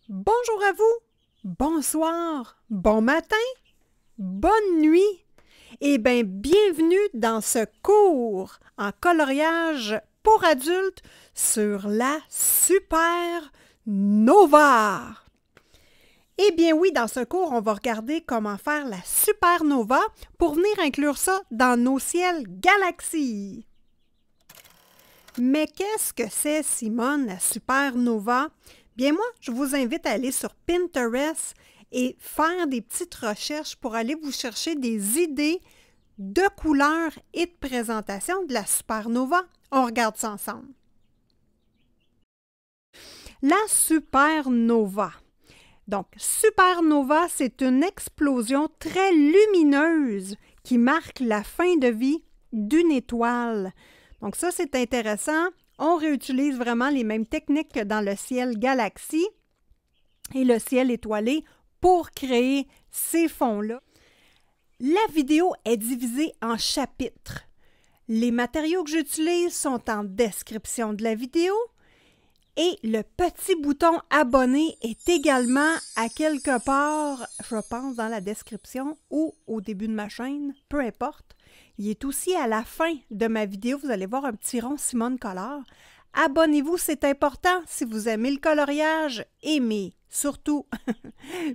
Bonjour à vous, bonsoir, bon matin, bonne nuit et bien bienvenue dans ce cours en coloriage pour adultes sur la supernova. Eh bien oui, dans ce cours, on va regarder comment faire la supernova pour venir inclure ça dans nos ciels galaxies. Mais qu'est-ce que c'est, Simone, la supernova? Bien moi, je vous invite à aller sur Pinterest et faire des petites recherches pour aller vous chercher des idées de couleurs et de présentation de la supernova. On regarde ça ensemble. La supernova. Donc, supernova, c'est une explosion très lumineuse qui marque la fin de vie d'une étoile. Donc ça, c'est intéressant. On réutilise vraiment les mêmes techniques que dans le ciel galaxie et le ciel étoilé pour créer ces fonds-là. La vidéo est divisée en chapitres. Les matériaux que j'utilise sont en description de la vidéo et le petit bouton abonner est également à quelque part, je pense, dans la description ou au début de ma chaîne, peu importe. Il est aussi à la fin de ma vidéo, vous allez voir un petit rond Simone Color. Abonnez-vous, c'est important. Si vous aimez le coloriage, aimez surtout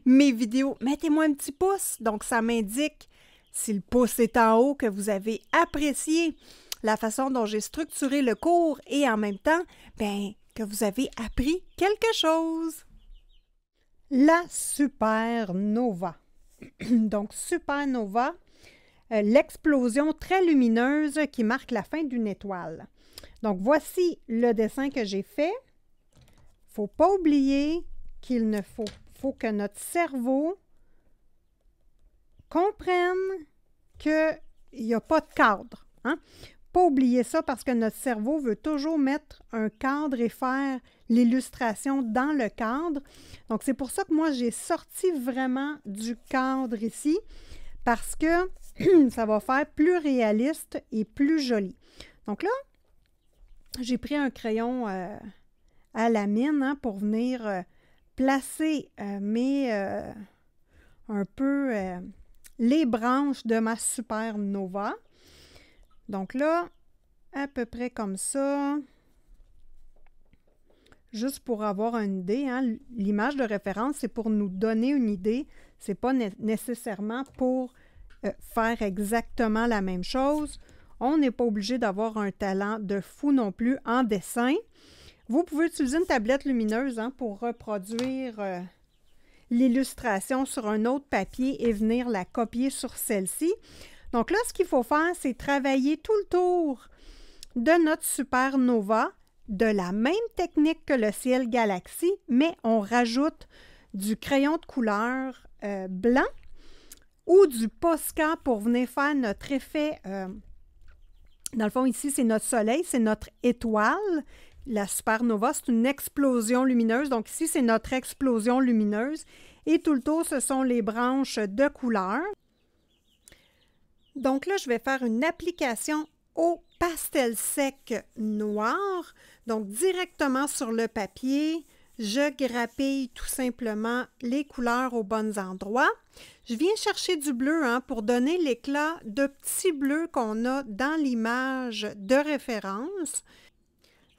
mes vidéos. Mettez-moi un petit pouce, donc ça m'indique si le pouce est en haut que vous avez apprécié la façon dont j'ai structuré le cours et en même temps, bien, que vous avez appris quelque chose. La supernova. Donc, supernova, l'explosion très lumineuse qui marque la fin d'une étoile. Donc, voici le dessin que j'ai fait. Il ne faut pas oublier qu'il faut que notre cerveau comprenne qu'il n'y a pas de cadre. Hein? Pas oublier ça parce que notre cerveau veut toujours mettre un cadre et faire l'illustration dans le cadre. Donc, c'est pour ça que moi, j'ai sorti vraiment du cadre ici parce que ça va faire plus réaliste et plus joli. Donc là, j'ai pris un crayon à la mine pour venir placer un peu les branches de ma supernova. Donc là, à peu près comme ça, juste pour avoir une idée, hein, l'image de référence, c'est pour nous donner une idée, c'est pas nécessairement pour faire exactement la même chose. On n'est pas obligé d'avoir un talent de fou non plus en dessin. Vous pouvez utiliser une tablette lumineuse pour reproduire l'illustration sur un autre papier et venir la copier sur celle-ci. Donc là, ce qu'il faut faire, c'est travailler tout le tour de notre supernova de la même technique que le ciel galaxie, mais on rajoute du crayon de couleur blanc ou du Posca pour venir faire notre effet. Dans le fond, ici, c'est notre soleil, c'est notre étoile. La supernova, c'est une explosion lumineuse. Donc ici, c'est notre explosion lumineuse. Et tout le tour, ce sont les branches de couleur. Donc là, je vais faire une application au pastel sec noir. Donc directement sur le papier, je grappille tout simplement les couleurs aux bons endroits. Je viens chercher du bleu pour donner l'éclat de petits bleus qu'on a dans l'image de référence.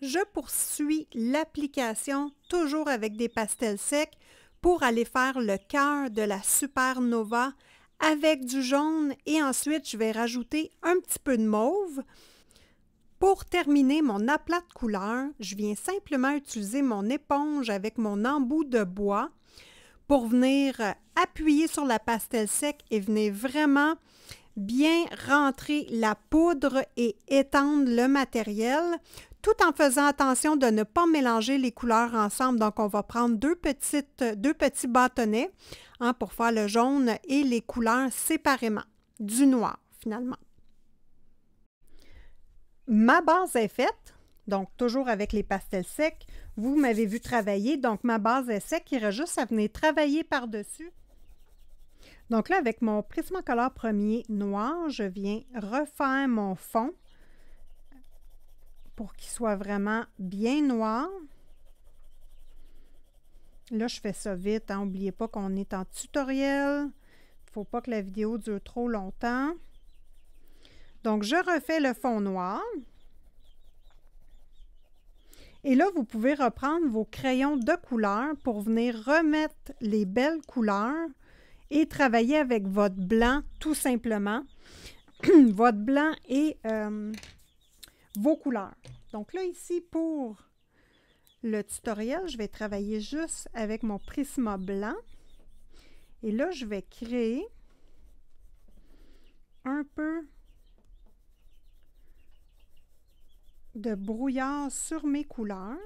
Je poursuis l'application toujours avec des pastels secs pour aller faire le cœur de la supernova avec du jaune et ensuite je vais rajouter un petit peu de mauve. Pour terminer mon aplat de couleur, je viens simplement utiliser mon éponge avec mon embout de bois pour venir appuyer sur la pastel sec et venir vraiment bien rentrer la poudre et étendre le matériel, tout en faisant attention de ne pas mélanger les couleurs ensemble. Donc, on va prendre deux petits bâtonnets pour faire le jaune et les couleurs séparément, du noir finalement. Ma base est faite, donc toujours avec les pastels secs. Vous m'avez vu travailler, donc ma base est sec. Il reste juste à venir travailler par-dessus. Donc là, avec mon Prismacolor premier noir, je viens refaire mon fond pour qu'il soit vraiment bien noir. Là, je fais ça vite, hein. N'oubliez pas qu'on est en tutoriel. Il ne faut pas que la vidéo dure trop longtemps. Donc, je refais le fond noir. Et là, vous pouvez reprendre vos crayons de couleur pour venir remettre les belles couleurs et travailler avec votre blanc, tout simplement. Votre blanc et vos couleurs. Donc là, ici, pour le tutoriel, je vais travailler juste avec mon Prisma blanc. Et là, je vais créer un peu de brouillard sur mes couleurs.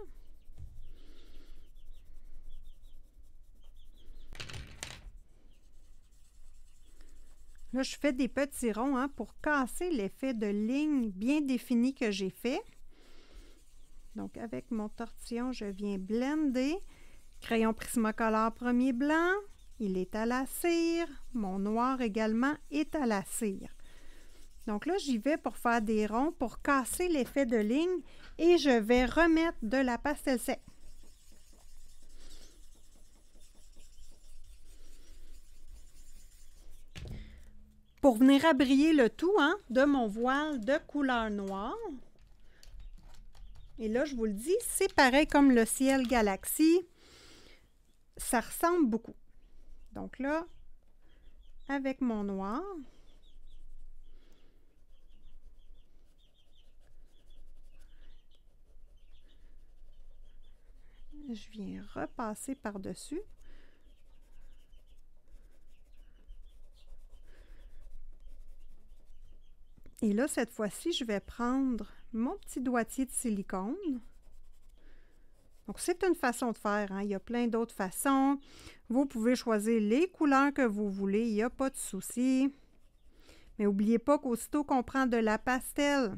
Là, je fais des petits ronds hein, pour casser l'effet de ligne bien défini que j'ai fait. Donc, avec mon tortillon, je viens blender. Crayon Prismacolor premier blanc, il est à la cire. Mon noir également est à la cire. Donc là, j'y vais pour faire des ronds, pour casser l'effet de ligne et je vais remettre de la pastel sec. Pour venir abrier le tout hein, de mon voile de couleur noire. Et là, je vous le dis, c'est pareil comme le ciel galaxie. Ça ressemble beaucoup. Donc là, avec mon noir, je viens repasser par-dessus. Et là, cette fois-ci, je vais prendre mon petit doigtier de silicone. Donc, c'est une façon de faire. Hein? Il y a plein d'autres façons. Vous pouvez choisir les couleurs que vous voulez. Il n'y a pas de souci. Mais n'oubliez pas qu'aussitôt qu'on prend de la pastel,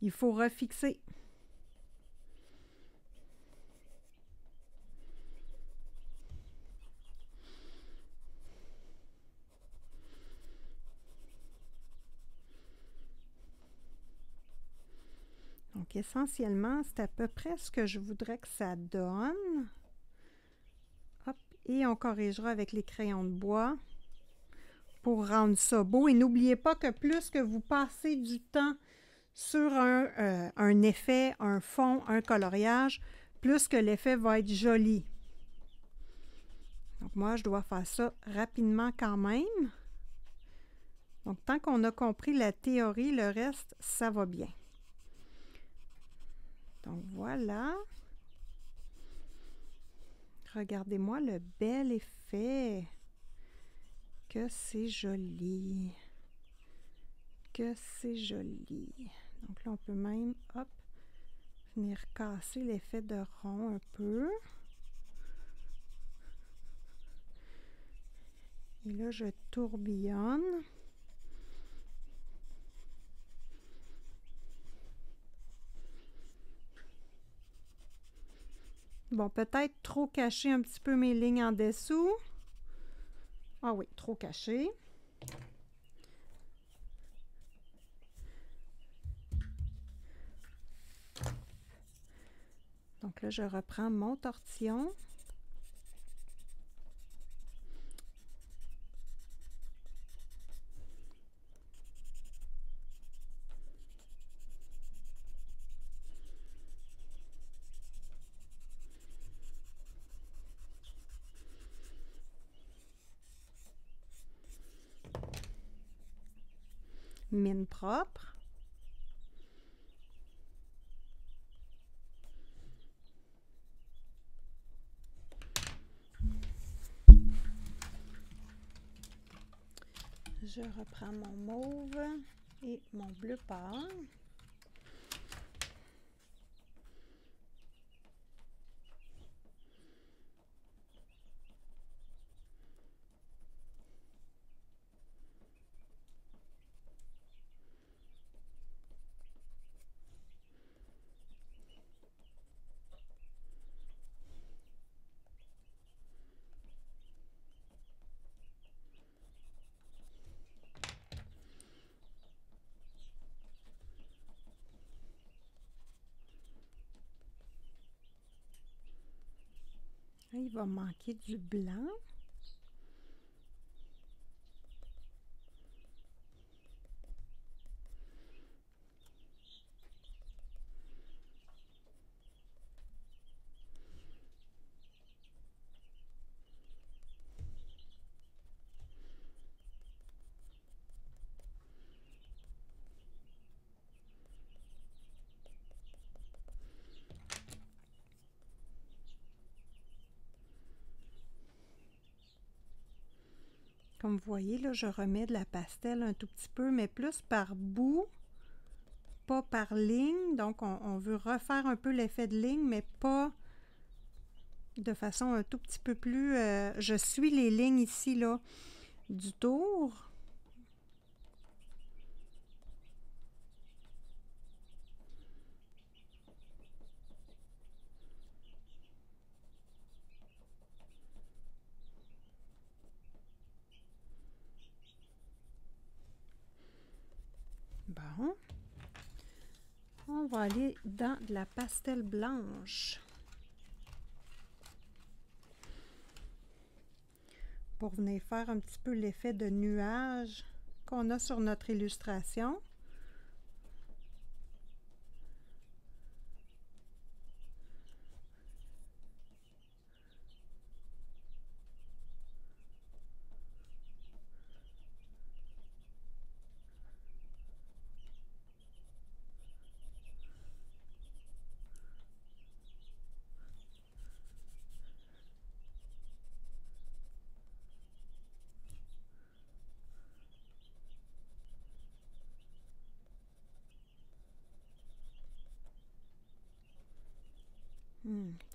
il faut refixer. Donc, essentiellement, c'est à peu près ce que je voudrais que ça donne. Hop, et on corrigera avec les crayons de bois pour rendre ça beau. Et n'oubliez pas que plus que vous passez du temps sur un effet, un fond, un coloriage, plus que l'effet va être joli. Donc, moi, je dois faire ça rapidement quand même. Donc, tant qu'on a compris la théorie, le reste, ça va bien. Donc, voilà. Regardez-moi le bel effet. Que c'est joli. Que c'est joli. Donc là, on peut même, hop, venir casser l'effet de rond un peu. Et là, je tourbillonne. Bon, peut-être trop cacher un petit peu mes lignes en dessous. Ah oui, trop caché. Donc là, je reprends mon tortillon. Mine propre. Je reprends mon mauve et mon bleu pâle. Là, il va manquer du blanc. Comme vous voyez, là, je remets de la pastel un tout petit peu, mais plus par bout, pas par ligne. Donc, on veut refaire un peu l'effet de ligne, mais pas de façon un tout petit peu plus... je suis les lignes ici, là, du tour. Bon. On va aller dans de la pastel blanche. Pour venir faire un petit peu l'effet de nuage qu'on a sur notre illustration.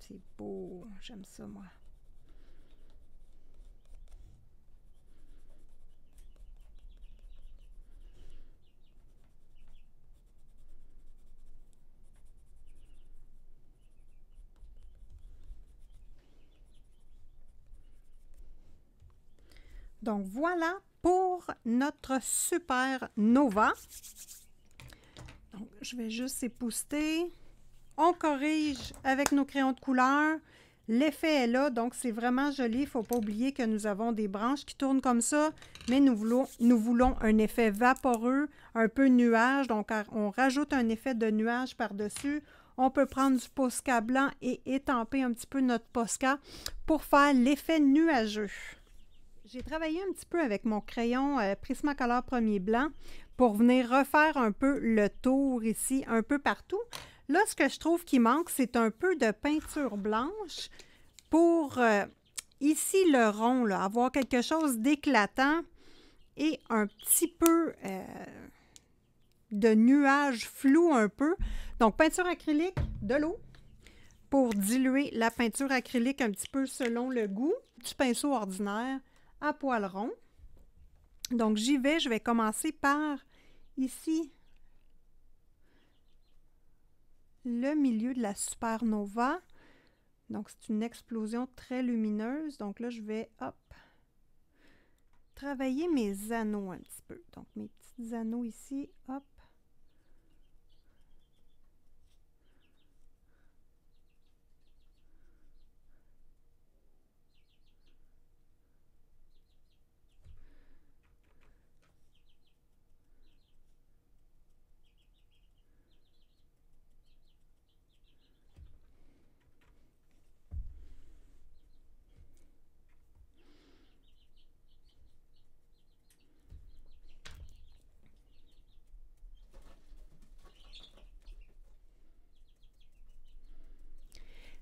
C'est beau, j'aime ça moi. Donc voilà pour notre Super Nova. Donc, je vais juste épousseter. On corrige avec nos crayons de couleur. L'effet est là, donc c'est vraiment joli. Il ne faut pas oublier que nous avons des branches qui tournent comme ça, mais nous voulons un effet vaporeux, un peu nuage. Donc, on rajoute un effet de nuage par-dessus. On peut prendre du Posca blanc et étamper un petit peu notre Posca pour faire l'effet nuageux. J'ai travaillé un petit peu avec mon crayon Prismacolor Premier Blanc pour venir refaire un peu le tour ici, un peu partout. Là, ce que je trouve qui manque, c'est un peu de peinture blanche pour ici le rond, là, avoir quelque chose d'éclatant et un petit peu de nuage flou un peu. Donc, peinture acrylique, de l'eau pour diluer la peinture acrylique un petit peu selon le goût. Du pinceau ordinaire à poil rond. Donc, j'y vais. Je vais commencer par ici le milieu de la supernova. Donc, c'est une explosion très lumineuse. Donc là, je vais, hop, travailler mes anneaux un petit peu. Donc, mes petits anneaux ici, hop.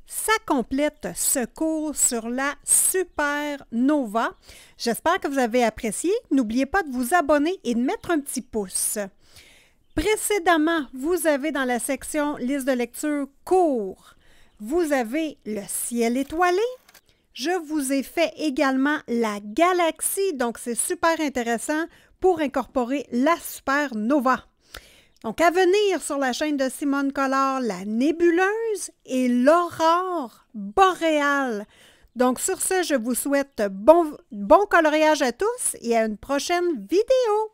Ça complète ce cours sur la supernova. J'espère que vous avez apprécié. N'oubliez pas de vous abonner et de mettre un petit pouce. Précédemment, vous avez dans la section liste de lecture cours, vous avez le ciel étoilé. Je vous ai fait également la galaxie, donc c'est super intéressant pour incorporer la supernova. Donc, à venir sur la chaîne de Simone Collard, la nébuleuse et l'aurore boréale. Donc, sur ce, je vous souhaite bon coloriage à tous et à une prochaine vidéo.